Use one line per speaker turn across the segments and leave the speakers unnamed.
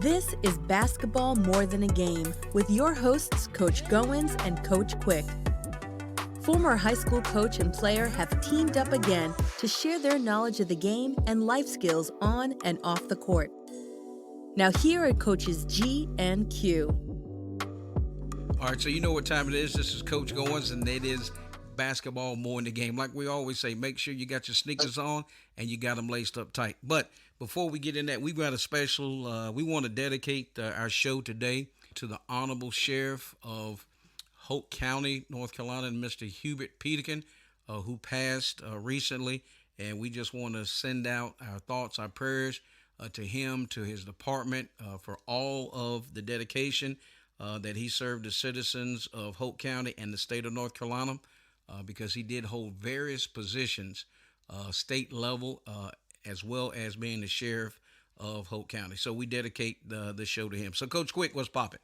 This is Basketball More Than a Game with your hosts, Coach Goins and Coach Quick. Former high school coach and player have teamed up again to share their knowledge of the game and life skills on and off the court. Now here are Coaches G and Q.
All right, so you know what time it is. This is Coach Goins, and it is basketball more in the game. Like we always say, make sure you got your sneakers on and you got them laced up tight. But before we get in that, we've got a special, we want to dedicate our show today to the Honorable Sheriff of Hope County, North Carolina, and Mr. Hubert Peterkin, who passed recently. And we just want to send out our thoughts, our prayers to him, to his department, for all of the dedication that he served the citizens of Hope County and the state of North Carolina, because he did hold various positions, state level, as well as being the sheriff of Hope County. So we dedicate the show to him. So, Coach Quick, what's popping?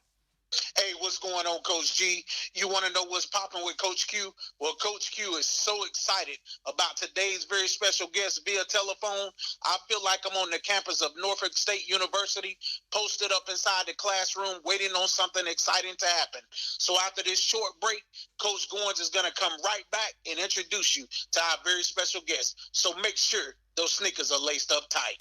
Hey, what's going on, Coach G? You want to know what's popping with Coach Q? Well, Coach Q is so excited about today's very special guest via telephone. I feel like I'm on the campus of Norfolk State University, posted up inside the classroom, waiting on something exciting to happen. So after this short break, Coach Goins is going to come right back and introduce you to our very special guest. So make sure those sneakers are laced up tight.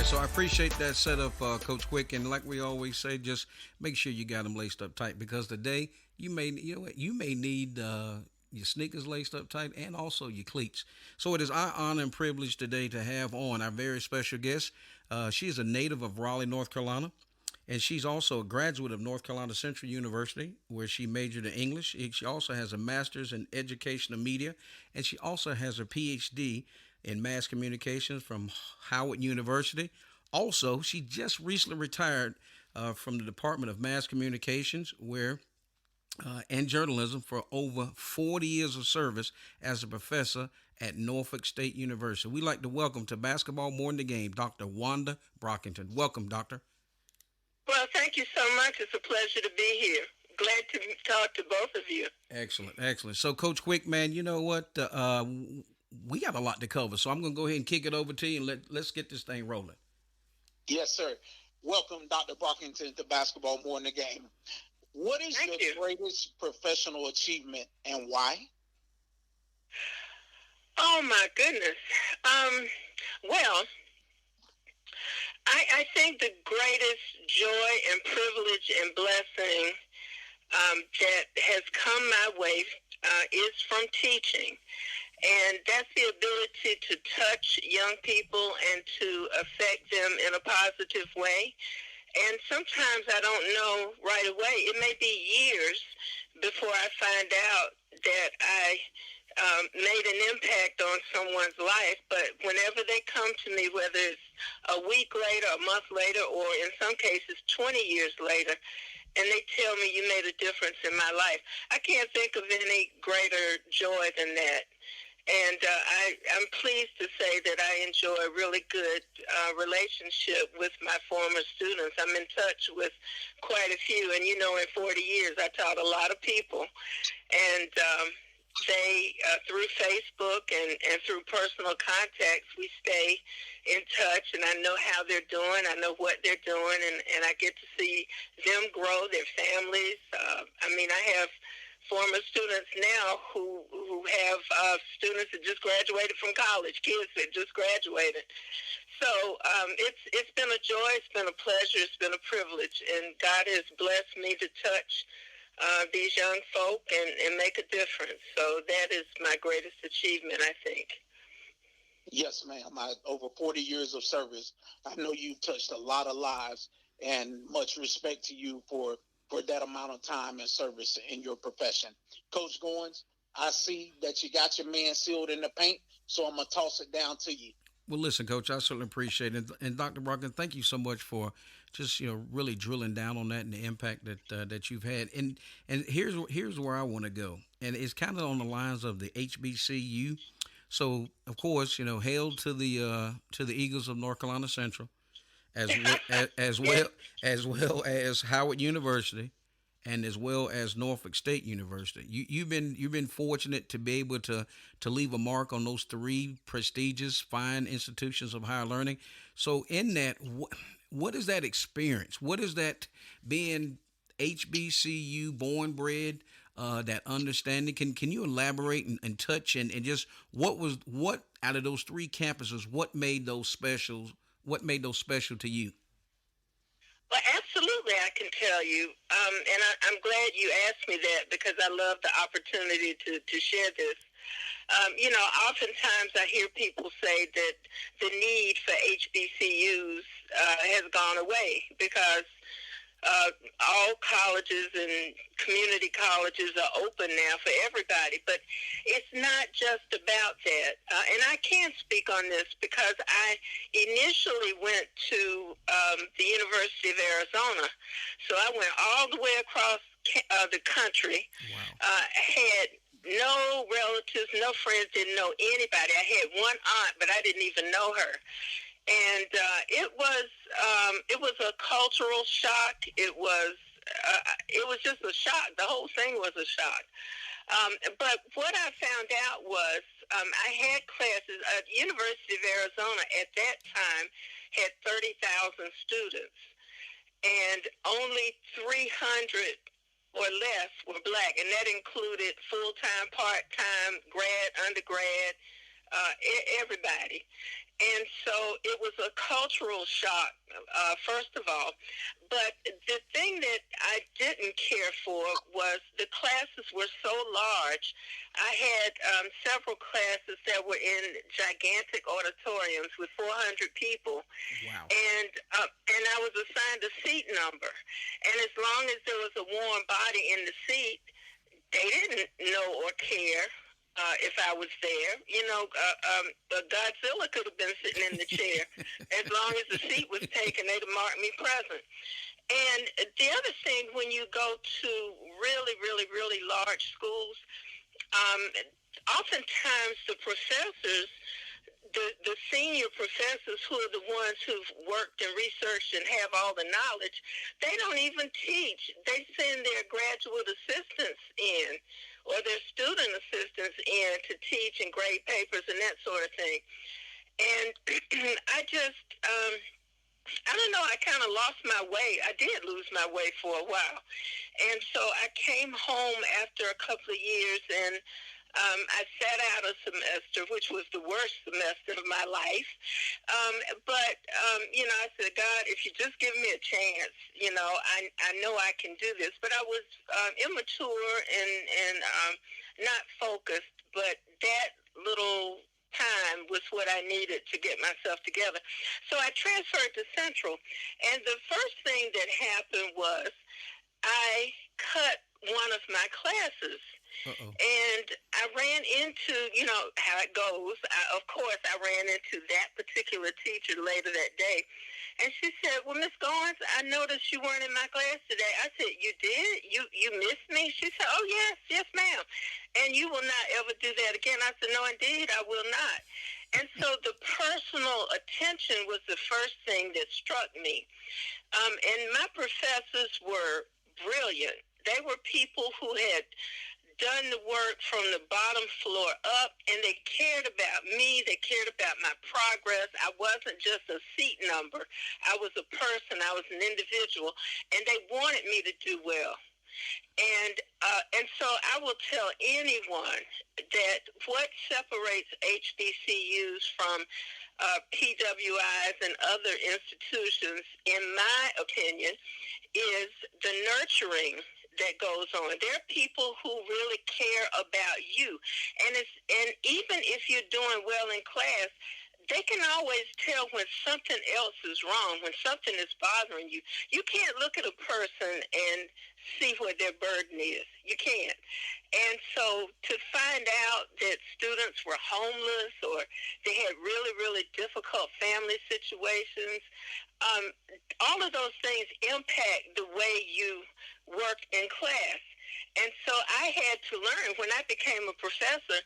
So I appreciate that setup, Coach Quick, and like we always say, just make sure you got them laced up tight, because today you may need your sneakers laced up tight and also your cleats. So it is our honor and privilege today to have on our very special guest. She is a native of Raleigh, North Carolina, and she's also a graduate of North Carolina Central University, where she majored in English. She also has a master's in educational media, and she also has her PhD in mass communications from Howard University. Also, she just recently retired from the Department of Mass Communications and Journalism for over 40 years of service as a professor at Norfolk State University. We'd like to welcome to Basketball More in the Game, Dr. Wanda Brockington. Welcome, Doctor.
Well, thank you so much. It's a pleasure to be here. Glad to talk to both of you.
Excellent. So, Coach Quick, man, you know what? We got a lot to cover, so I'm going to go ahead and kick it over to you, and let's get this thing rolling.
Yes, sir. Welcome, Dr. Brockington, to Basketball More in the Game. What is your greatest professional achievement and why?
Oh, my goodness. Well, I think the greatest joy and privilege and blessing that has come my way is from teaching. And that's the ability to touch young people and to affect them in a positive way. And sometimes I don't know right away. It may be years before I find out that I made an impact on someone's life. But whenever they come to me, whether it's a week later, a month later, or in some cases 20 years later, and they tell me you made a difference in my life, I can't think of any greater joy than that. And I'm pleased to say that I enjoy a really good relationship with my former students. I'm in touch with quite a few. And, in 40 years, I taught a lot of people. And they, through Facebook and through personal contacts, we stay in touch. And I know how they're doing. I know what they're doing. And I get to see them grow, their families. I have former students now who have students that just graduated from college, kids that just graduated. So it's been a joy, it's been a pleasure, it's been a privilege, and God has blessed me to touch these young folk and make a difference. So that is my greatest achievement, I think.
Yes, ma'am. Over 40 years of service, I know you've touched a lot of lives, and much respect to you for that amount of time and service in your profession. Coach Goins, I see that you got your man sealed in the paint, so I'm going to toss it down to you.
Well, listen, Coach, I certainly appreciate it. And Dr. Brockington, thank you so much for just, really drilling down on that and the impact that you've had. And here's where I want to go. And it's kind of on the lines of the HBCU. So, of course, hail to the Eagles of North Carolina Central. as
Yes.
well as Howard University, and as well as Norfolk State University. You've been fortunate to be able to leave a mark on those three prestigious, fine institutions of higher learning. So, in that, what is that experience? What is that being HBCU born bred? That understanding. Can you elaborate and touch and just what out of those three campuses? What made those special? What made those special to you?
Well, absolutely, I can tell you. And I'm glad you asked me that because I love the opportunity to share this. Oftentimes I hear people say that the need for HBCUs has gone away because all colleges and community colleges are open now for everybody. But it's not just about that. And I can speak on this because I initially went to the University of Arizona. So I went all the way across the country.
Wow.
Had no relatives, no friends, didn't know anybody. I had one aunt, but I didn't even know her. And it was a cultural shock. It was just a shock. The whole thing was a shock. But what I found out was I had classes. University of Arizona at that time had 30,000 students, and only 300 or less were black, and that included full-time, part-time, grad, undergrad, everybody. And so it was a cultural shock, first of all. But the thing that I didn't care for was the classes were so large. I had several classes that were in gigantic auditoriums with 400 people.
Wow.
And I was assigned a seat number. And as long as there was a warm body in the seat, they didn't know or care if I was there. Godzilla could have been sitting in the chair. As long as the seat was taken, they'd have marked me present. And the other thing, when you go to really, really, really large schools, oftentimes the professors, the senior professors who are the ones who've worked and researched and have all the knowledge, they don't even teach. They send their graduate assistants in or their student assistants in to teach and grade papers and that sort of thing. And I don't know, I kind of lost my way. I did lose my way for a while. And so I came home after a couple of years, and I sat out a semester, which was the worst semester of my life. I said, God, if you just give me a chance, I know I can do this. But I was immature and not focused. But that little time was what I needed to get myself together. So I transferred to Central. And the first thing that happened was I cut one of my classes.
Uh-oh.
And I ran into, how it goes. Of course, I ran into that particular teacher later that day. And she said, well, Miss Goins, I noticed you weren't in my class today. I said, you did? You missed me? She said, oh, yes, ma'am. And you will not ever do that again. I said, no, indeed, I will not. And so the personal attention was the first thing that struck me. And my professors were brilliant. They were people who had done the work from the bottom floor up, and they cared about me. They cared about my progress. I wasn't just a seat number. I was a person. I was an individual, and they wanted me to do well. And so I will tell anyone that what separates HBCUs from PWIs and other institutions, in my opinion, is the nurturing that goes on. There are people who really care about you. And even if you're doing well in class, they can always tell when something else is wrong, when something is bothering you. You can't look at a person and see what their burden is. You can't. And so to find out that students were homeless or they had really, really difficult family situations, all of those things impact the way you work in class. And so I had to learn when I became a professor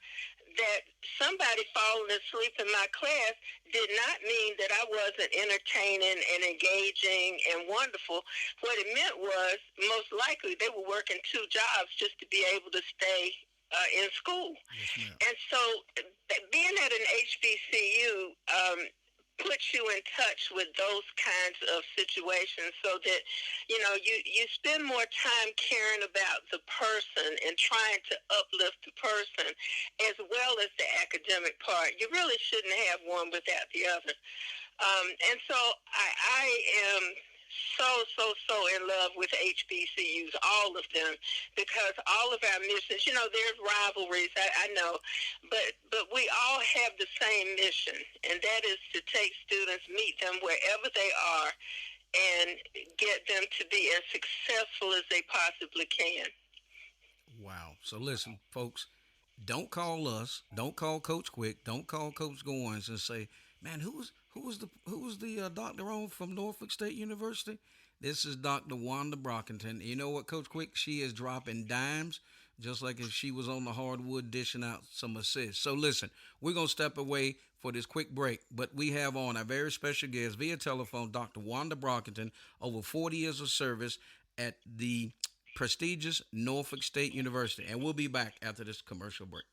that somebody falling asleep in my class did not mean that I wasn't entertaining and engaging and wonderful. What it meant was most likely they were working two jobs just to be able to stay in school.
Yes, ma'am.
And so being at an HBCU puts you in touch with those kinds of situations so that, you spend more time caring about the person and trying to uplift the person as well as the academic part. You really shouldn't have one without the other. And so I am so in love with HBCUs, all of them, because all of our missions, there's rivalries, I know, but we all have the same mission, and that is to take students, meet them wherever they are, and get them to be as successful as they possibly can.
Wow. So listen, folks, don't call us, don't call Coach Quick, don't call Coach Goins and say, man, who was the doctor on from Norfolk State University? This is Dr. Wanda Brockington. You know what, Coach Quick? She is dropping dimes, just like if she was on the hardwood dishing out some assists. So listen, we're going to step away for this quick break, but we have on our very special guest via telephone, Dr. Wanda Brockington, over 40 years of service at the prestigious Norfolk State University. And we'll be back after this commercial break.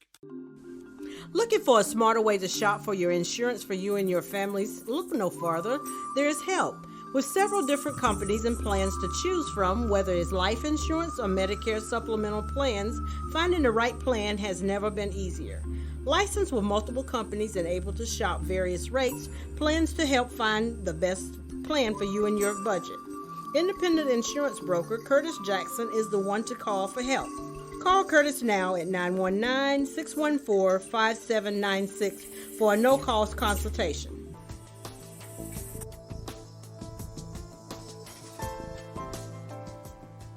Looking for a smarter way to shop for your insurance for you and your families? Look no farther. There is help. With several different companies and plans to choose from, whether it's life insurance or Medicare supplemental plans, finding the right plan has never been easier. Licensed with multiple companies and able to shop various rates, plans to help find the best plan for you and your budget. Independent insurance broker Curtis Jackson is the one to call for help. Call Curtis now at 919-614-5796 for a no-cost consultation.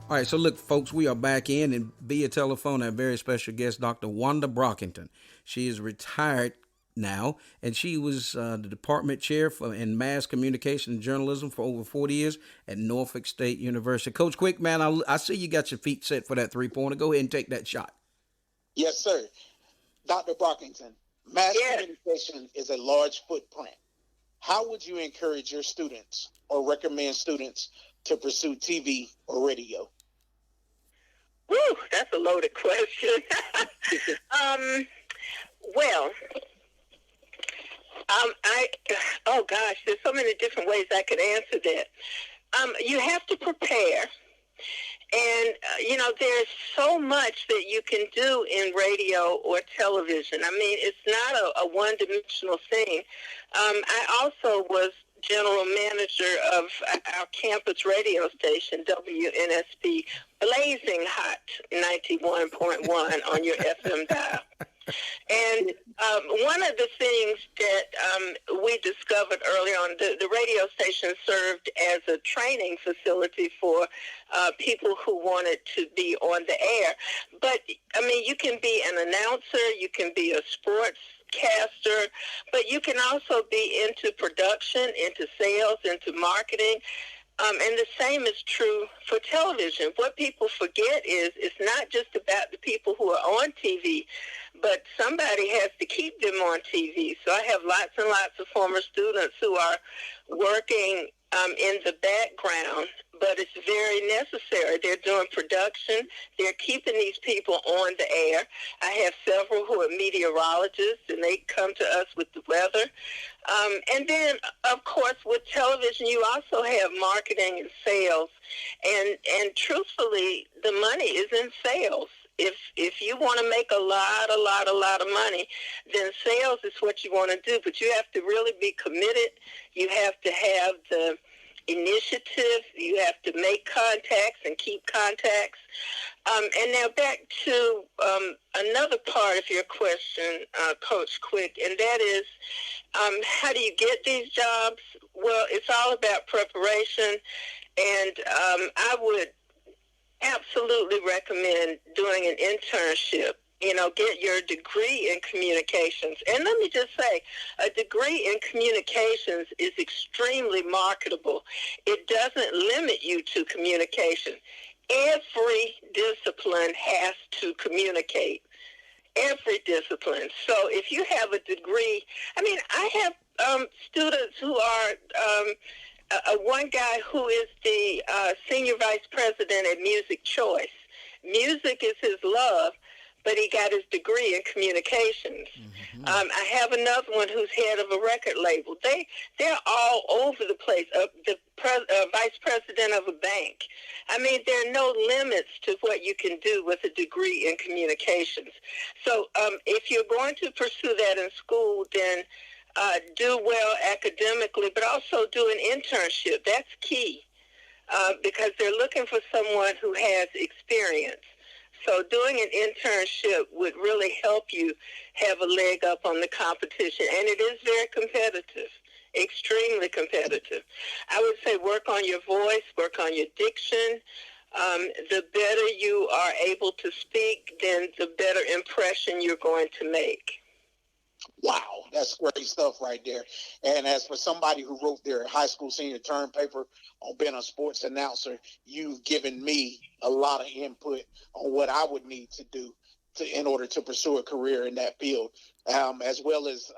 All right, so look, folks, we are back in, and via telephone, our very special guest, Dr. Wanda Brockington. She is retired now, and she was the department chair in mass communication and journalism for over 40 years at Norfolk State University. Coach Quick, man, I see you got your feet set for that three-pointer. Go ahead and take that shot.
Yes, sir. Dr. Brockington, mass communication is a large footprint. How would you encourage your students or recommend students to pursue TV or radio?
Woo, that's a loaded question. There's so many different ways I could answer that. You have to prepare. And, there's so much that you can do in radio or television. I mean, it's not a one-dimensional thing. I also was general manager of our campus radio station, WNSP, blazing hot 91.1 on your FM dial. And one of the things that we discovered early on, the radio station served as a training facility for people who wanted to be on the air. But, I mean, you can be an announcer, you can be a sportscaster, but you can also be into production, into sales, into marketing. And the same is true for television. What people forget is it's not just about the people who are on TV, but somebody has to keep them on TV. So I have lots and lots of former students who are working in the background, but it's very necessary. They're doing production. They're keeping these people on the air. I have several who are meteorologists, and they come to us with the weather. And then, of course, with television, you also have marketing and sales. And truthfully, the money is in sales. If you want to make a lot of money, then sales is what you want to do. But you have to really be committed. You have to have the initiative. You have to make contacts and keep contacts. And now back to another part of your question, Coach Quick, and that is, how do you get these jobs? Well, it's all about preparation, and I would absolutely recommend doing an internship. Get your degree in communications. And let me just say, a degree in communications is extremely marketable. It doesn't limit you to communication. Every discipline has to communicate. every discipline. So if you have a degree, I mean, I have students who are, one guy who is the senior vice president at Music Choice. Music is his love, but he got his degree in communications. Mm-hmm. I have another one who's head of a record label. They're all over the place. The vice president of a bank. I mean, there are no limits to what you can do with a degree in communications. So if you're going to pursue that in school, then do well academically, but also do an internship. That's key because they're looking for someone who has experience. So doing an internship would really help you have a leg up on the competition. And it is very competitive, extremely competitive. I would say work on your voice, work on your diction. The better you are able to speak, then the better impression you're going to make.
Wow, that's great stuff right there. And as for somebody who wrote their high school senior term paper on being a sports announcer, you've given me a lot of input on what I would need to do in order to pursue a career in that field, as well as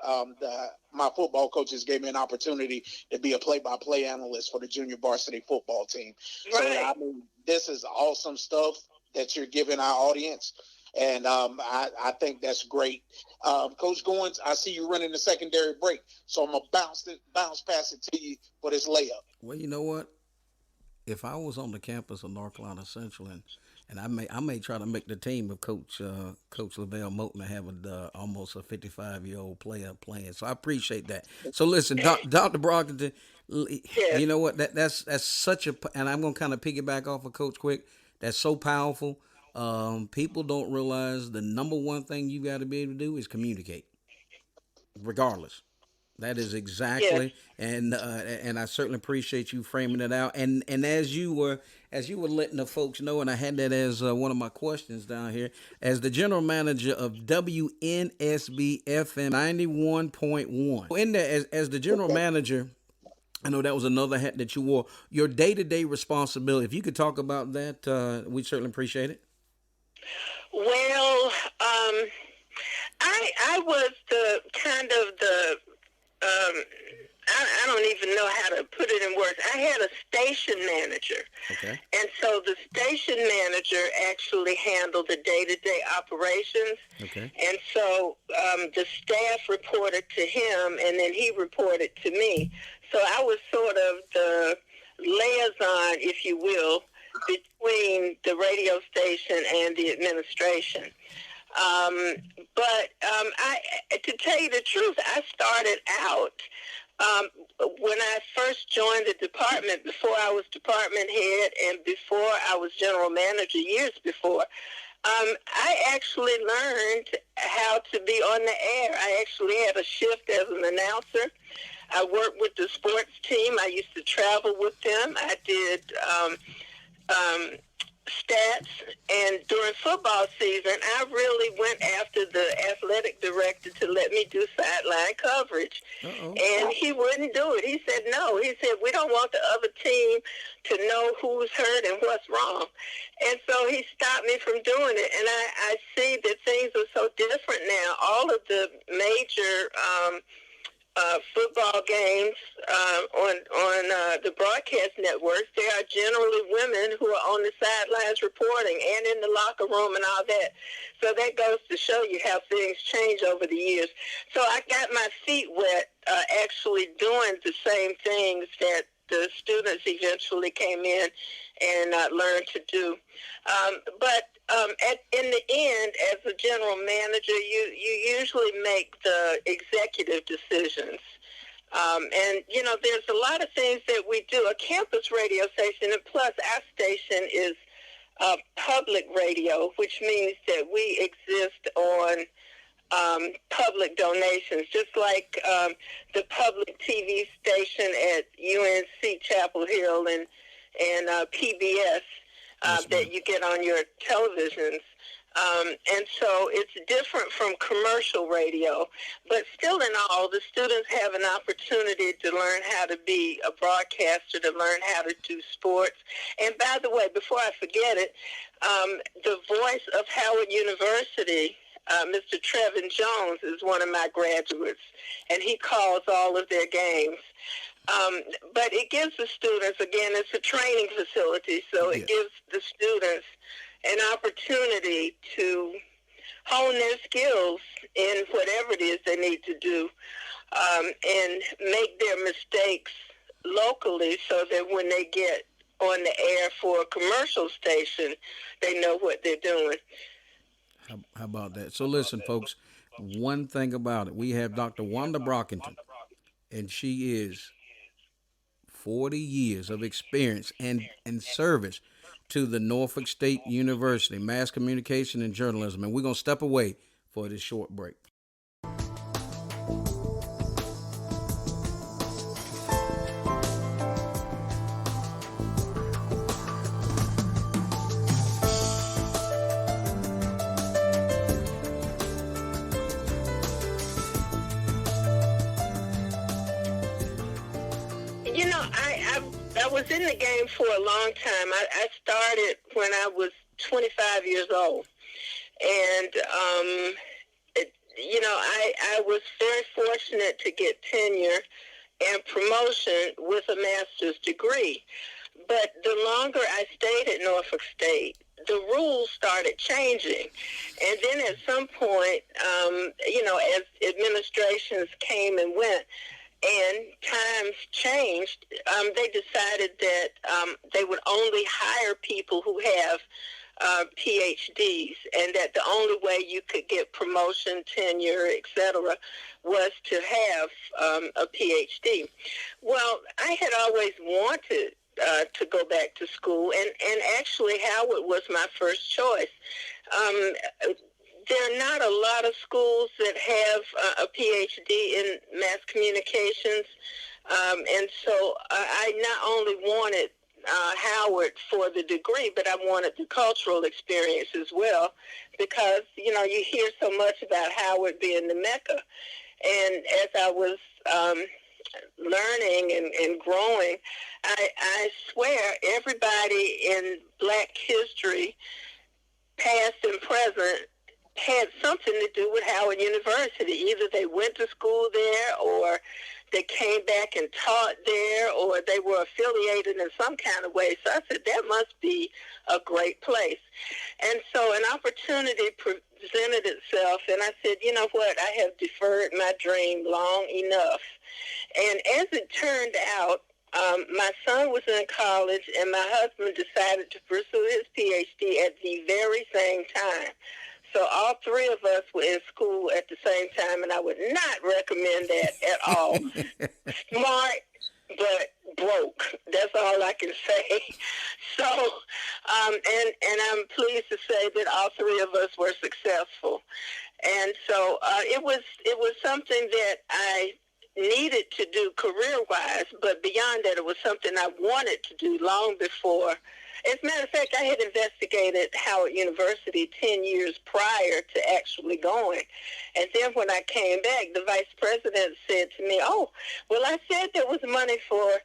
my football coaches gave me an opportunity to be a play-by-play analyst for the junior varsity football team.
Right.
So, I mean, this is awesome stuff that you're giving our audience. And I think that's great. Coach Goins, I see you running the secondary break, so I'm going to bounce past it to you for this layup.
Well, you know what? If I was on the campus of North Carolina Central, and I may try to make the team of Coach Lavelle Moulton having almost a 55-year-old player playing. So I appreciate that. So listen, Dr. Brockington, you know what? That's such a, and I'm going to kind of piggyback off of Coach Quick. That's so powerful. People don't realize the number one thing you got to be able to do is communicate, regardless. That is exactly, and I certainly appreciate you framing it out. And as you were letting the folks know, and I had that as one of my questions down here, as the general manager of WNSB FM 91.1. In there, as the general manager, I know that was another hat that you wore. Your day-to-day responsibility. If you could talk about that, we'd certainly appreciate it.
Well, I was the kind of the I don't even know how to put it in words. I had a station manager. Okay. And so the station manager actually handled the day-to-day operations. Okay. And so the staff reported to him, and then he reported to me. So I was sort of the liaison, if you will, between the radio station and the administration. But to tell you the truth, I started out when I first joined the department, before I was department head and before I was general manager years before, I actually learned how to be on the air. I actually had a shift as an announcer. I worked with the sports team. I used to travel with them. I did stats, and during football season, I really went after the athletic director to let me do sideline coverage. Uh-oh. And he wouldn't do it. He said no. He said, we don't want the other team to know who's hurt and what's wrong. And so he stopped me from doing it. And I see that things are so different now. All of the major football games on the broadcast networks, there are generally women who are on the sidelines reporting and in the locker room and all that. So that goes to show you how things change over the years. So I got my feet wet actually doing the same things that the students eventually came in and learned to do. But in the end, as a general manager, you usually make the executive decisions. And, you know, there's a lot of things that we do. A campus radio station, and plus our station is public radio, which means that we exist on public donations, just like the public TV station at UNC Chapel Hill and PBS that you get on your televisions. And so it's different from commercial radio, but still in all, the students have an opportunity to learn how to be a broadcaster, to learn how to do sports. And by the way, before I forget it, the voice of Howard University Mr. Trevin Jones is one of my graduates, and he calls all of their games. But it gives the students, again, it's a training facility, so it gives the students an opportunity to hone their skills in whatever it is they need to do, and make their mistakes locally so that when they get on the air for a commercial station, they know what they're doing.
How about that? So listen, folks, one thing about it, we have Dr. Wanda Brockington, and she is 40 years of experience and service to the Norfolk State University, Mass Communication and Journalism. And we're going to step away for this short break.
You know, I was in the game for a long time. I started when I was 25 years old. And, you know, I was very fortunate to get tenure and promotion with a master's degree. But the longer I stayed at Norfolk State, the rules started changing. And then at some point, you know, as administrations came and went, and times changed, they decided that they would only hire people who have PhDs, and that the only way you could get promotion, tenure, etc., was to have a PhD. Well, I had always wanted to go back to school, and actually Howard was my first choice. There are not a lot of schools that have a PhD in mass communications, and so I not only wanted Howard for the degree, but I wanted the cultural experience as well, because, you know, you hear so much about Howard being the Mecca. And as I was learning and growing, I swear everybody in Black history, past and present, had something to do with Howard University. Either they went to school there, or they came back and taught there, or they were affiliated in some kind of way. So I said, that must be a great place. And so an opportunity presented itself, and I said, you know what, I have deferred my dream long enough. And as it turned out, my son was in college, and my husband decided to pursue his PhD at the very same time. So all three of us were in school at the same time, and I would not recommend that at all. Smart, but broke. That's all I can say. So, and I'm pleased to say that all three of us were successful. And so it was something that I needed to do career-wise, but beyond that, it was something I wanted to do long before. As a matter of fact, I had investigated Howard University 10 years prior to actually going. And then when I came back, the vice president said to me, oh, well, I said there was money for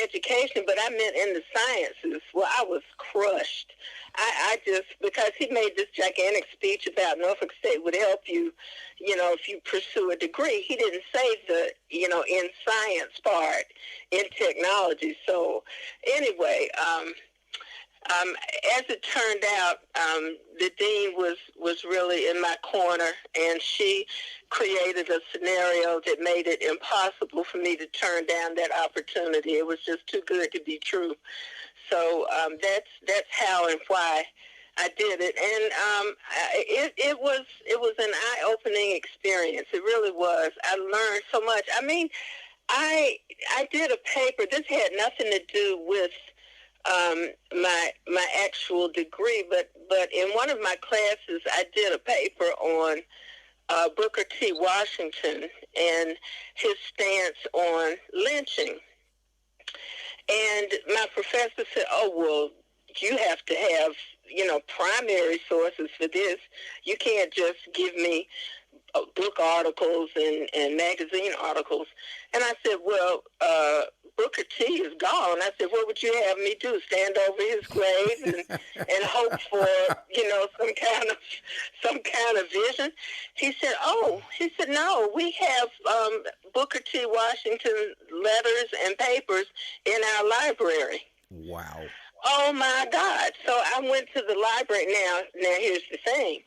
education, but I meant in the sciences. Well, I was crushed. I just, because he made this gigantic speech about Norfolk State would help you, you know, if you pursue a degree. He didn't say the, you know, in science part, in technology. So anyway, as it turned out, the dean was really in my corner, and she created a scenario that made it impossible for me to turn down that opportunity. It was just too good to be true. So that's how and why I did it, and it was an eye-opening experience. It really was. I learned so much. I mean, I did a paper. This had nothing to do with my actual degree, but in one of my classes, I did a paper on Booker T. Washington and his stance on lynching. And my professor said, oh, well, you have to have, you know, primary sources for this. You can't just give me book articles and magazine articles. And I said, well, Booker T is gone. I said, what would you you have me do? Stand over his grave and hope for, some kind of vision? He said, no, we have Booker T. Washington letters and papers in our library.
Wow.
Oh my God. So I went to the library. Now here's the thing.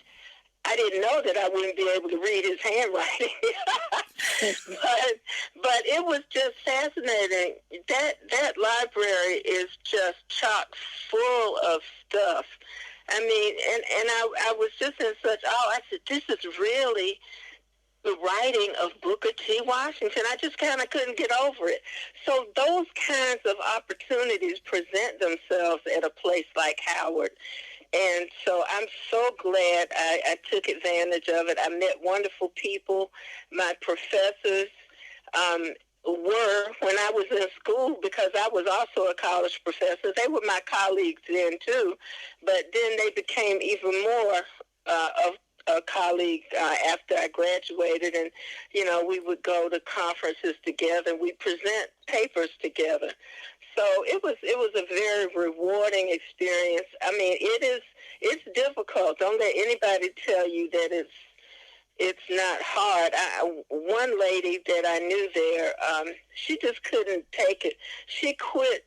I didn't know that I wouldn't be able to read his handwriting. but it was just fascinating. That library is just chock full of stuff. I mean, and I was just in such awe. I said, this is really the writing of Booker T. Washington. I just kind of couldn't get over it. So those kinds of opportunities present themselves at a place like Howard. And so I'm so glad I took advantage of it. I met wonderful people. My professors were, when I was in school, because I was also a college professor, they were my colleagues then too. But then they became even more of a colleague after I graduated. And, we would go to conferences together. We present papers together. So it was a very rewarding experience. I mean, it's difficult. Don't let anybody tell you that it's not hard. One lady that I knew there, she just couldn't take it. She quit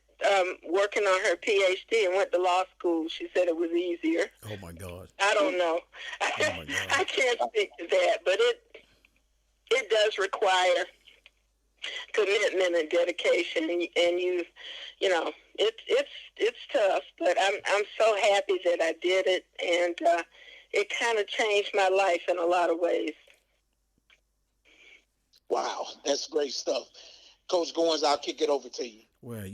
working on her PhD and went to law school. She said it was easier.
Oh my God.
I don't know.
Oh my God.
I can't speak to that, but it does require commitment and dedication, and it's tough, but I'm so happy that I did it, and it kind of changed my life in a lot of ways.
Wow, that's great stuff. Coach Goins, I'll kick it over to you.
Well,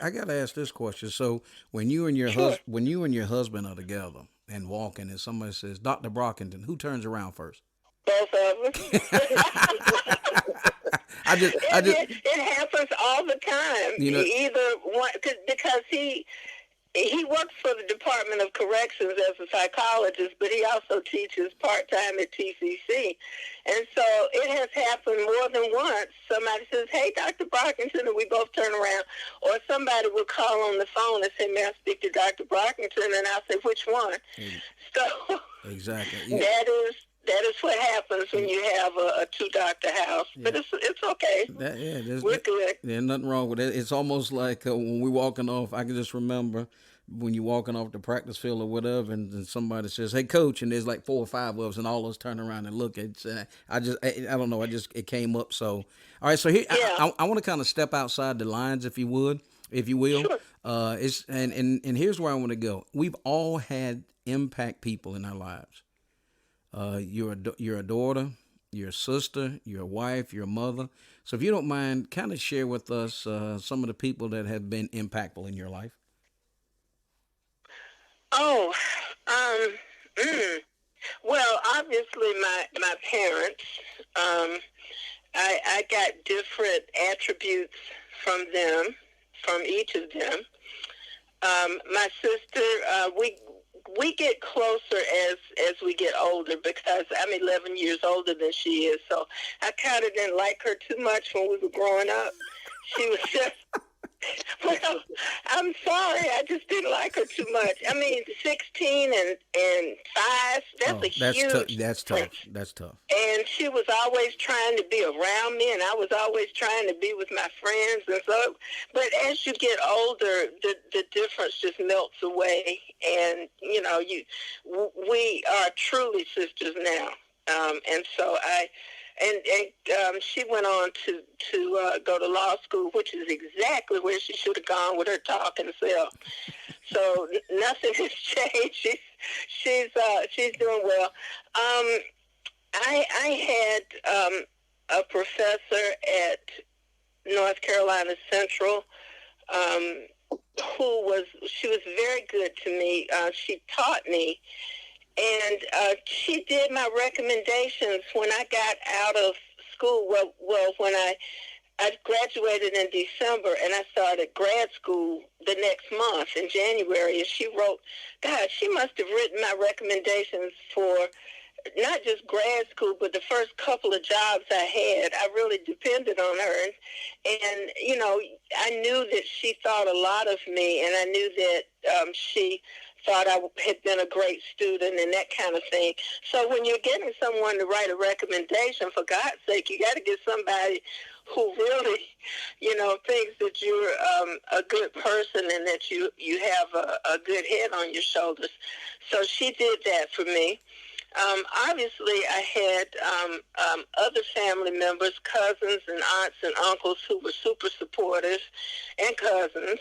I got to ask this question. So when you and your husband are together and walking, and somebody says, "Dr. Brockington," who turns around first?
Both of us. It happens all the time. Either one, because he works for the Department of Corrections as a psychologist, but he also teaches part-time at TCC. And so it has happened more than once. Somebody says, "Hey, Dr. Brockington," and we both turn around. Or somebody will call on the phone and say, "May I speak to Dr. Brockington?" And I'll say, "Which one?" So
exactly. Yeah.
That is what happens when you have a two-doctor house. Yeah. But it's okay. We're good.
There's nothing wrong with it. It's almost like when we're walking off, I can just remember when you're walking off the practice field or whatever, and somebody says, "Hey, coach," and there's like 4 or 5 of us, and all of us turn around and look. I don't know. It came up. So, all right. So here, yeah. I want to kind of step outside the lines, if you will. Sure. And here's where I want to go. We've all had impact people in our lives. You're a daughter, you're a sister, you're a wife, you're a mother. So if you don't mind, kind of share with us some of the people that have been impactful in your life.
Oh, well, obviously my parents. I got different attributes from them, from each of them. My sister, we get closer as we get older because I'm 11 years older than she is. So I kind of didn't like her too much when we were growing up. She was just, well, I'm sorry. I just didn't like her too much. 16 and 5, that's huge.
That's tough. That's tough.
And she was always trying to be around me, and I was always trying to be with my friends. And so, but as you get older, the difference just melts away. And, we are truly sisters now. And so she went on to go to law school, which is exactly where she should have gone with her talking self. So nothing has changed. She's doing well. I had a professor at North Carolina Central she was very good to me. She taught me. And she did my recommendations when I got out of school. Well, when I graduated in December and I started grad school the next month in January. And she wrote, God, she must have written my recommendations for not just grad school, but the first couple of jobs I had, I really depended on her. And you know, I knew that she thought a lot of me, and I knew that she thought I had been a great student and that kind of thing. So when you're getting someone to write a recommendation, for God's sake, you got to get somebody who really, you know, thinks that you're a good person and that you have a good head on your shoulders. So she did that for me. Obviously, I had other family members, cousins and aunts and uncles who were super supportive, and cousins.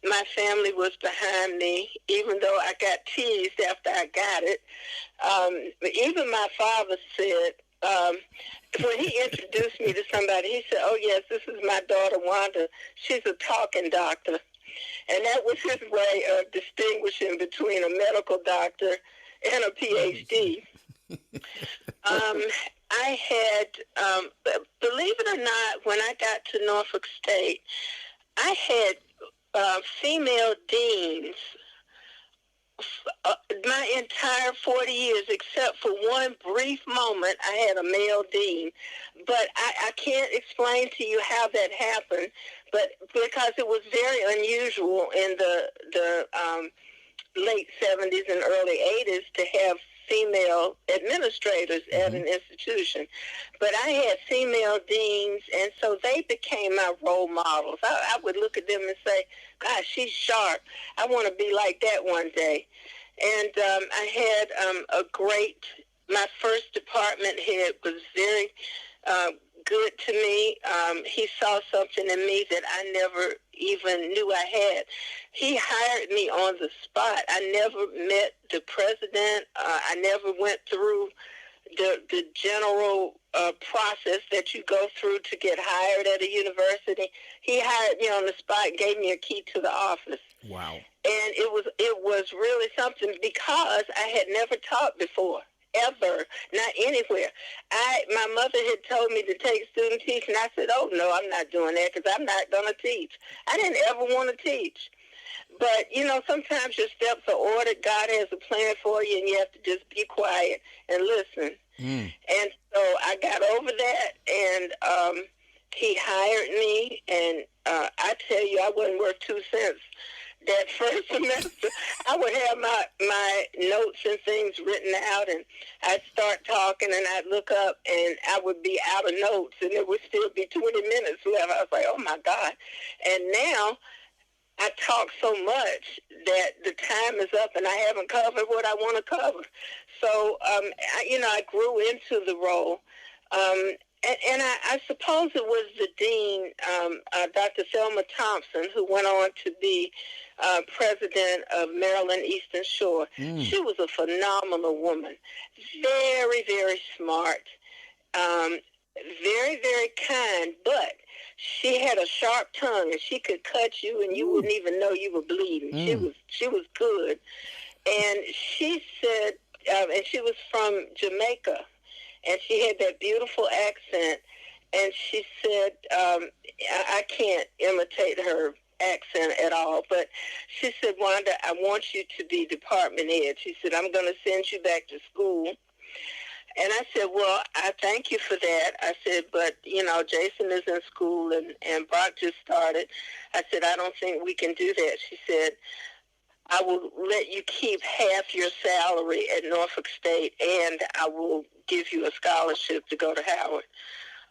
My family was behind me, even though I got teased after I got it. But even my father said, when he introduced me to somebody, he said, "Oh, yes, this is my daughter, Wanda. She's a talking doctor." And that was his way of distinguishing between a medical doctor and a PhD. I had, believe it or not, when I got to Norfolk State, I had female deans my entire 40 years, except for one brief moment, I had a male dean. But I can't explain to you how that happened, but because it was very unusual in the late 70s and early 80s to have female administrators at an institution. But I had female deans, and so they became my role models. I would look at them and say, "Gosh, she's sharp. I want to be like that one day." And I had my first department head was very good to me. He saw something in me that I never even knew I had. He hired me on the spot. I never met the president. I never went through the general process that you go through to get hired at a university. He hired me on the spot, gave me a key to the office.
Wow.
And it was really something, because I had never taught before. Ever, not anywhere. My mother had told me to take student teaching. I said, "Oh no, I'm not doing that, because I'm not going to teach." I didn't ever want to teach. But, you know, sometimes your steps are ordered. God has a plan for you, and you have to just be quiet and listen. And so I got over that, and he hired me, and I tell you, I wasn't worth 2 cents. That first semester, I would have my notes and things written out, and I'd start talking, and I'd look up, and I would be out of notes, and there would still be 20 minutes left. I was like, "Oh, my God." And now I talk so much that the time is up, and I haven't covered what I want to cover. So, I grew into the role. And I suppose it was the dean, Dr. Thelma Thompson, who went on to be president of Maryland Eastern Shore. She was a phenomenal woman, very, very smart, very, very kind, but she had a sharp tongue, and she could cut you, and you wouldn't even know you were bleeding. She was good. And she said, and she was from Jamaica, and she had that beautiful accent, and she said, I can't imitate her accent at all, but she said, "Wanda, I want you to be department head." She said, "I'm going to send you back to school." And I said, "Well, I thank you for that." I said, "But, Jason is in school, and Brock just started." I said, "I don't think we can do that." She said, "I will let you keep half your salary at Norfolk State, and I will give you a scholarship to go to Howard."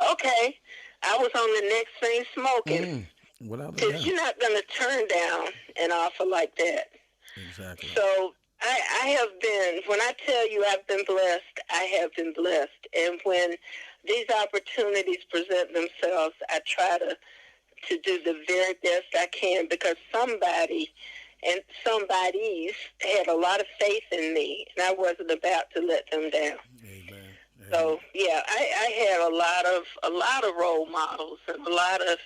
Okay. I was on the next thing smoking. Because you're not going to turn down an offer like that.
Exactly.
So I have been, when I tell you I've been blessed, I have been blessed. And when these opportunities present themselves, I try to do the very best I can, because somebody and somebodies had a lot of faith in me, and I wasn't about to let them down.
Amen.
So yeah, I had a lot of role models and a lot of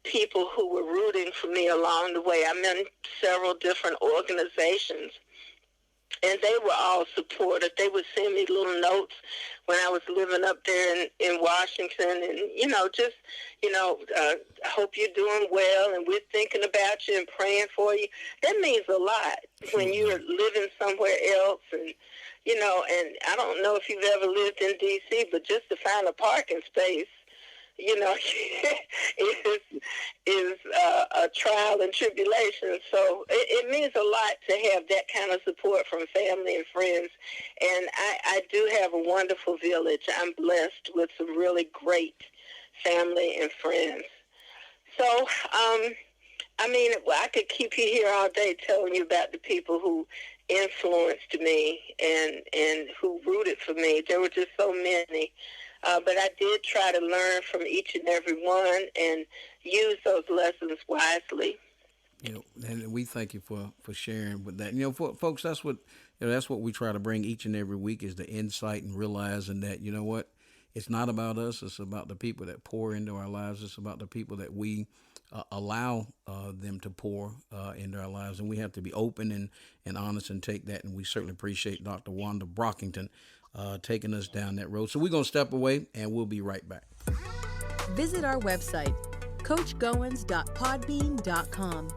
people who were rooting for me along the way. I'm in several different organizations And they were all supportive. They would send me little notes when I was living up there in Washington, and I hope you're doing well, and we're thinking about you and praying for you. That means a lot when you're living somewhere else, and and I don't know if you've ever lived in D.C., but just to find a parking space, is a trial and tribulation. So it means a lot to have that kind of support from family and friends. And I do have a wonderful village. I'm blessed with some really great family and friends. So, I could keep you here all day telling you about the people who influenced me and who rooted for me. There were just so many. But I did try to learn from each and every one and use those lessons wisely.
And we thank you for sharing with that. Folks, that's what we try to bring each and every week, is the insight and realizing that, it's not about us. It's about the people that pour into our lives. It's about the people that we allow them to pour into our lives. And we have to be open and honest and take that. And we certainly appreciate Dr. Wanda Brockington taking us down that road. So we're going to step away, and we'll be right back.
Visit our website, coachgoins.podbean.com.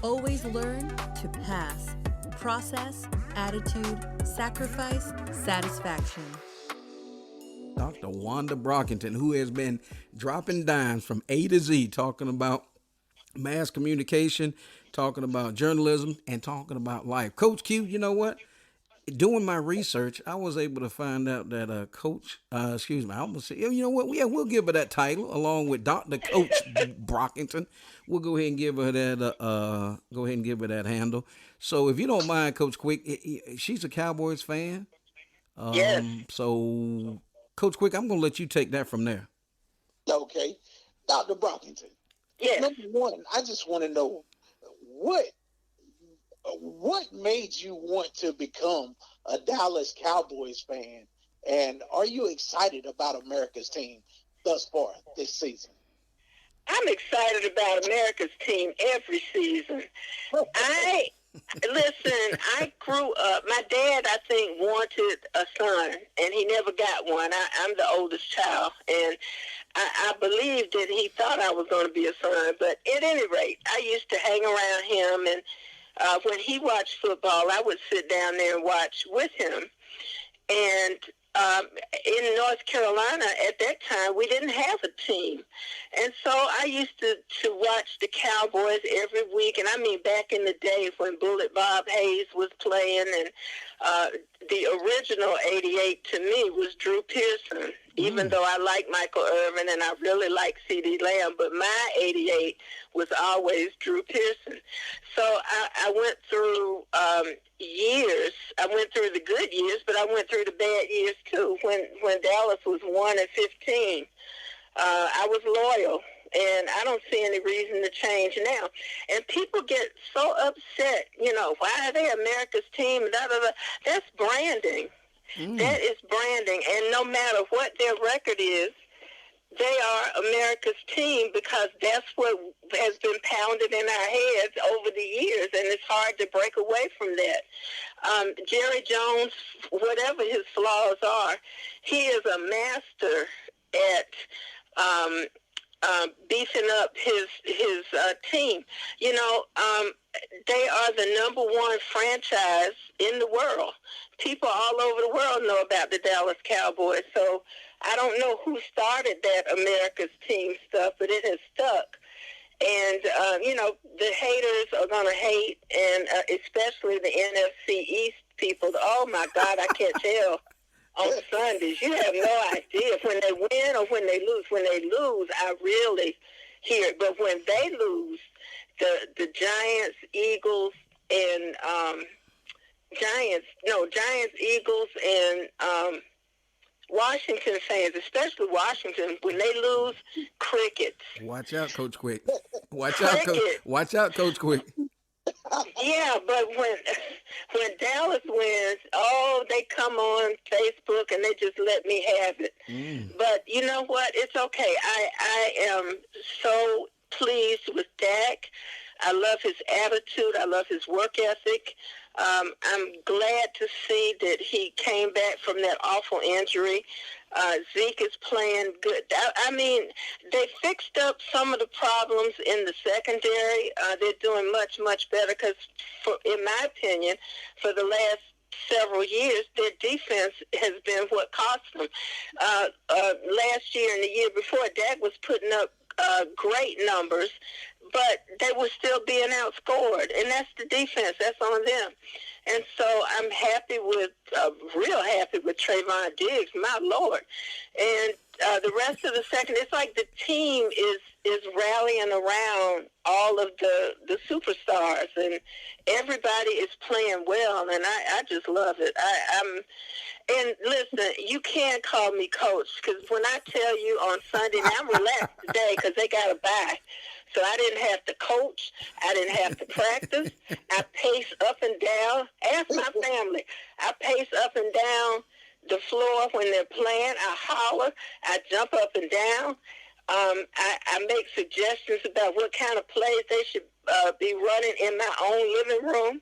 Always learn to pass. Process, attitude, sacrifice, satisfaction.
Dr. Wanda Brockington, who has been dropping dimes from A to Z, talking about mass communication, talking about journalism, and talking about life. Coach Q, you know what? Doing my research, I was able to find out that I almost said, you know what? Yeah, we'll give her that title along with Dr. Coach Brockington. We'll go ahead and give her that handle. So if you don't mind, Coach Quick, she's a Cowboys fan.
Yes.
So, Coach Quick, I'm going to let you take that from there.
Okay. Dr. Brockington.
Yes.
Number one, I just want to know what made you want to become a Dallas Cowboys fan, and are you excited about America's team thus far this season?
I'm excited about America's team every season. I grew up, my dad, I think, wanted a son, and he never got one. I'm the oldest child, and I believed that he thought I was going to be a son. But at any rate, I used to hang around him, and when he watched football, I would sit down there and watch with him. And in North Carolina at that time, we didn't have a team. And so I used to watch the Cowboys every week. And I mean, back in the day when Bullet Bob Hayes was playing, and the original 88 to me was Drew Pearson, even though I like Michael Irvin and I really like C.D. Lamb, but my 88 was always Drew Pearson. So I went through years. I went through the good years, but I went through the bad years too. When Dallas was 1-15, I was loyal, and I don't see any reason to change now. And people get so upset, why are they America's team? Da, da, da. That's branding. That is branding, and no matter what their record is, they are America's team because that's what has been pounded in our heads over the years, and it's hard to break away from that. Jerry Jones, whatever his flaws are, he is a master at beefing up his team. They are the number one franchise in the world. People all over the world know about the Dallas Cowboys. So I don't know who started that America's team stuff, but it has stuck. And, the haters are going to hate, and especially the NFC East people. Oh, my God, I can't tell. On Sundays, you have no idea when they win or when they lose. When they lose, I really hear it. But when they lose, the Giants, Eagles, and Giants, Eagles, and Washington fans, especially Washington, when they lose, crickets.
Watch out, Coach Quick. Watch out, Coach Quick.
Yeah, but when Dallas wins, they come on Facebook and they just let me have it. But you know what? It's okay. I am so pleased with Dak. I love his attitude. I love his work ethic. I'm glad to see that he came back from that awful injury. Zeke is playing good. I mean, they fixed up some of the problems in the secondary. They're doing much, much better because, in my opinion, for the last several years, their defense has been what cost them. Last year and the year before, Dak was putting up great numbers, but they were still being outscored, and that's the defense. That's on them. And so I'm happy with, real happy with Trayvon Diggs, my Lord. And the rest of the second, it's like the team is rallying around all of the superstars, and everybody is playing well, and I just love it. And listen, you can't call me coach, because when I tell you on Sunday, now I'm relaxed today because they got a bye. So I didn't have to coach. I didn't have to practice. I pace up and down. Ask my family. I pace up and down the floor when they're playing. I holler. I jump up and down. I make suggestions about what kind of plays they should be running in my own living room.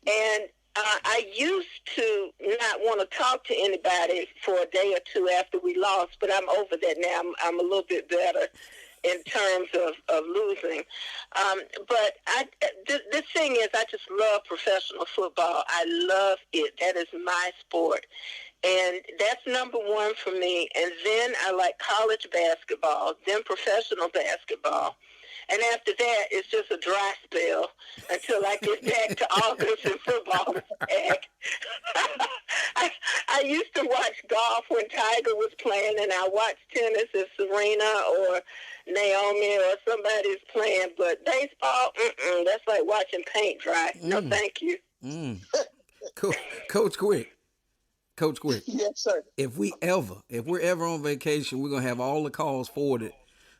And I used to not want to talk to anybody for a day or two after we lost, but I'm over that now. I'm a little bit better in terms of losing. But the thing is, I just love professional football. I love it. That is my sport. And that's number one for me. And then I like college basketball, then professional basketball. And after that, it's just a dry spell until I get back to August and football is back. I used to watch golf when Tiger was playing, and I watched tennis if Serena or Naomi or somebody's playing. But baseball, that's like watching paint dry. No, thank you.
Coach Quick.
Yes, sir.
If we're ever on vacation, we're gonna have all the calls forwarded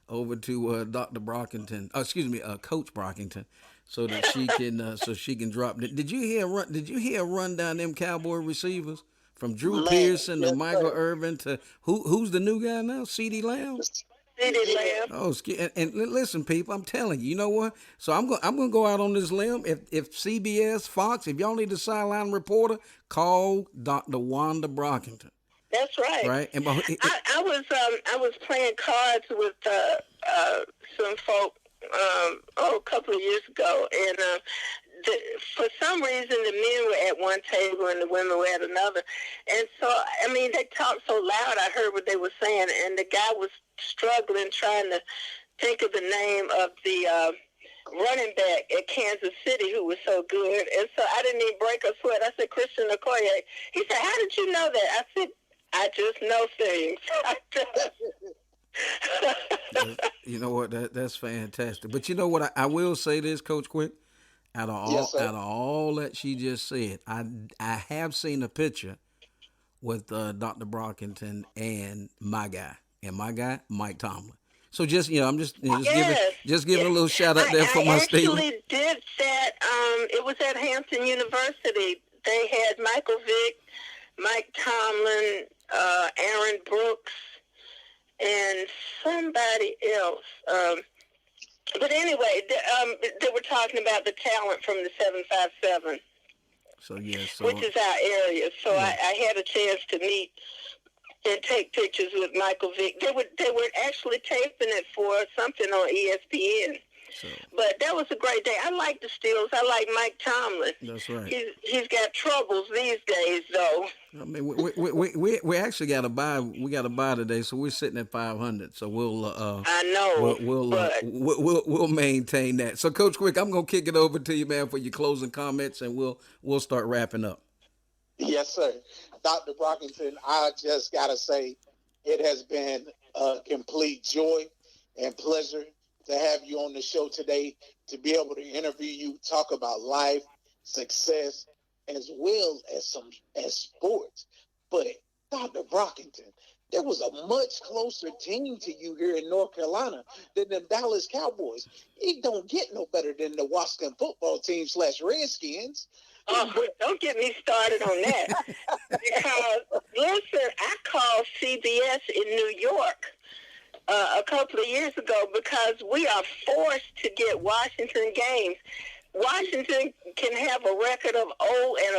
over to Dr. Brockington. Coach Brockington, so that she can drop it. Did you hear a run down them Cowboy receivers from Drew Pearson to Michael Irvin to who's the new guy now? CeeDee Lamb.
CeeDee Lamb.
Oh, and listen, people, I'm telling you, you know what? So I'm gonna go out on this limb. If CBS, Fox, if y'all need a sideline reporter, call Dr. Wanda Brockington.
That's right.
Right. And
I was playing cards with some folk a couple of years ago, and for some reason the men were at one table and the women were at another, and so I mean they talked so loud I heard what they were saying, and the guy was struggling trying to think of the name of the running back at Kansas City who was so good, and so I didn't even break a sweat. I said, Christian Okoye. He said, how did you know that? I said, I just know things.
You know what? That's fantastic. But you know what? I will say this, Coach Quick. Out of all that she just said, I have seen a picture with Dr. Brockington and my guy, Mike Tomlin. So just I'm just giving a little shout out there for my statement.
I actually did that. It was at Hampton University. They had Michael Vick, Mike Tomlin, Aaron Brooks, and somebody else. But anyway, they were talking about the talent from the 757. Which is our area. So yeah. I had a chance to meet and take pictures with Michael Vick. They were actually taping it for something on ESPN. But that was a great day. I like the Steelers. I like Mike Tomlin.
That's right.
He's got troubles these days, though.
I mean, we actually got a bye. We got a bye today, so we're sitting at 500. So we'll.
I know.
We'll maintain that. So, Coach Quick, I'm gonna kick it over to you, man, for your closing comments, and we'll start wrapping up.
Yes, sir. Dr. Brockington, I just gotta say, it has been a complete joy and pleasure to have you on the show today, to be able to interview you, talk about life, success, as well as sports. But Dr. Brockington, there was a much closer team to you here in North Carolina than the Dallas Cowboys. It don't get no better than the Washington football team / Redskins.
Oh, don't get me started on that. Because, listen, I called CBS in New York a couple of years ago because we are forced to get Washington games. Washington can have a record of 0 and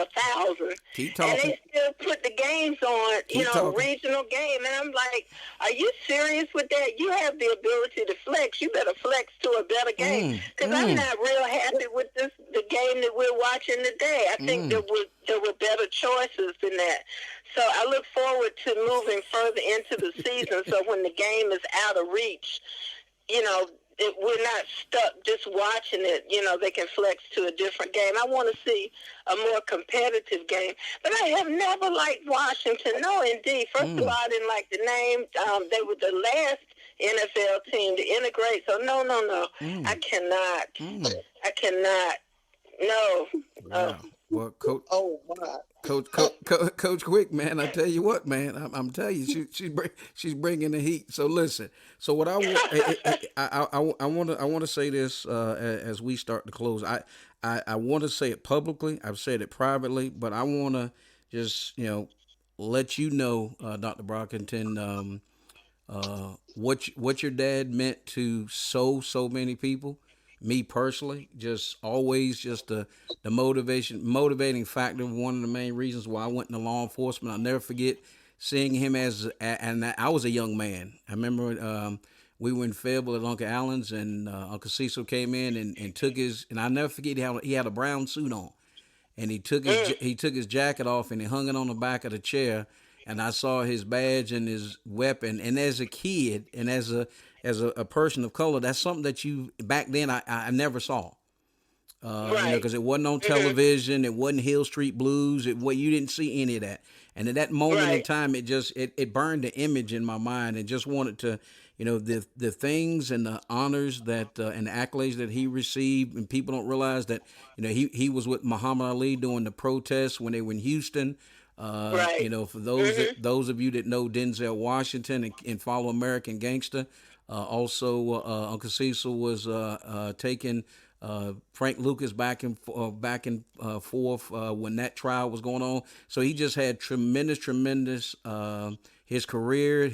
1,000.
Keep talking.
And they still put the games on,
Keep talking.
regional game. And I'm like, are you serious with that? You have the ability to flex. You better flex to a better game. Because I'm not real happy with the game that we're watching today. I think there were better choices than that. So I look forward to moving further into the season so when the game is out of reach, we're not stuck just watching it. They can flex to a different game. I want to see a more competitive game. But I have never liked Washington. No, indeed. First of all, I didn't like the name. They were the last NFL team to integrate. So, no. I cannot. I cannot. No.
Wow. Well, Coach.
Oh, my.
Coach Quick, man, I tell you what, man, I'm telling you, she's bringing the heat. So listen, so what I want to say this as we start to close. I want to say it publicly. I've said it privately, but I want to just let you know, Dr. Brockington, what your dad meant to so many people. Me personally, just always just the motivating factor. One of the main reasons why I went into law enforcement. I'll never forget seeing him and I was a young man. I remember we were in Fayetteville at Uncle Allen's, and Uncle Cecil came in and took his, and I'll never forget he had a brown suit on, and he took his jacket off and he hung it on the back of the chair, and I saw his badge and his weapon. And as a kid and as a person of color, that's something that back then I never saw. Because it wasn't on television, it wasn't Hill Street Blues, you didn't see any of that. And at that moment in time, it burned the image in my mind, and just wanted to, the things and the honors that and the accolades that he received, and people don't realize that, he was with Muhammad Ali during the protests when they were in Houston. For those of you that know Denzel Washington and follow American Gangster. Also, Uncle Cecil was taking Frank Lucas back and forth when that trial was going on. So he just had tremendous his career,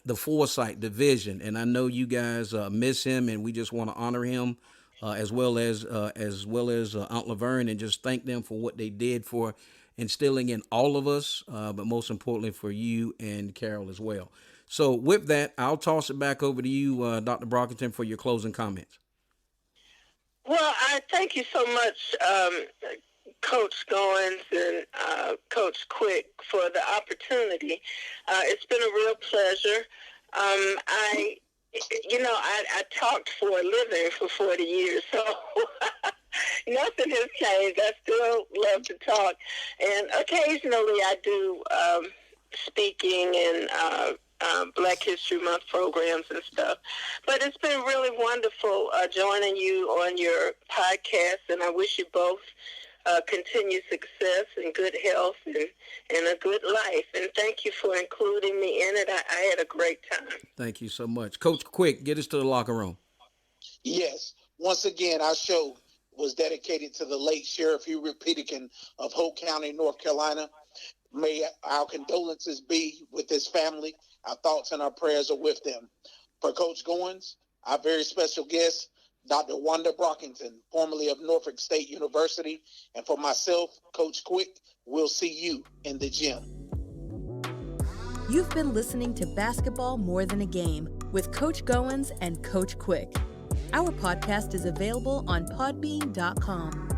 the foresight, the vision, and I know you guys miss him, and we just want to honor him as well as Aunt Laverne, and just thank them for what they did for instilling in all of us, but most importantly for you and Carol as well. So with that, I'll toss it back over to you, Dr. Brockington, for your closing comments.
Well, I thank you so much, Coach Goins and Coach Quick, for the opportunity. It's been a real pleasure. I talked for a living for 40 years, so nothing has changed. I still love to talk, and occasionally I do speaking and Black History Month programs and stuff. But it's been really wonderful joining you on your podcast, and I wish you both continued success and good health and a good life. And thank you for including me in it. I had a great time.
Thank you so much. Coach Quick, get us to the locker room.
Yes. Once again, our show was dedicated to the late Sheriff Hubert Peterkin of Hope County, North Carolina. May our condolences be with his family. Our thoughts and our prayers are with them. For Coach Goins, our very special guest, Dr. Wanda Brockington, formerly of Norfolk State University. And for myself, Coach Quick, we'll see you in the gym.
You've been listening to Basketball More Than a Game with Coach Goins and Coach Quick. Our podcast is available on podbean.com.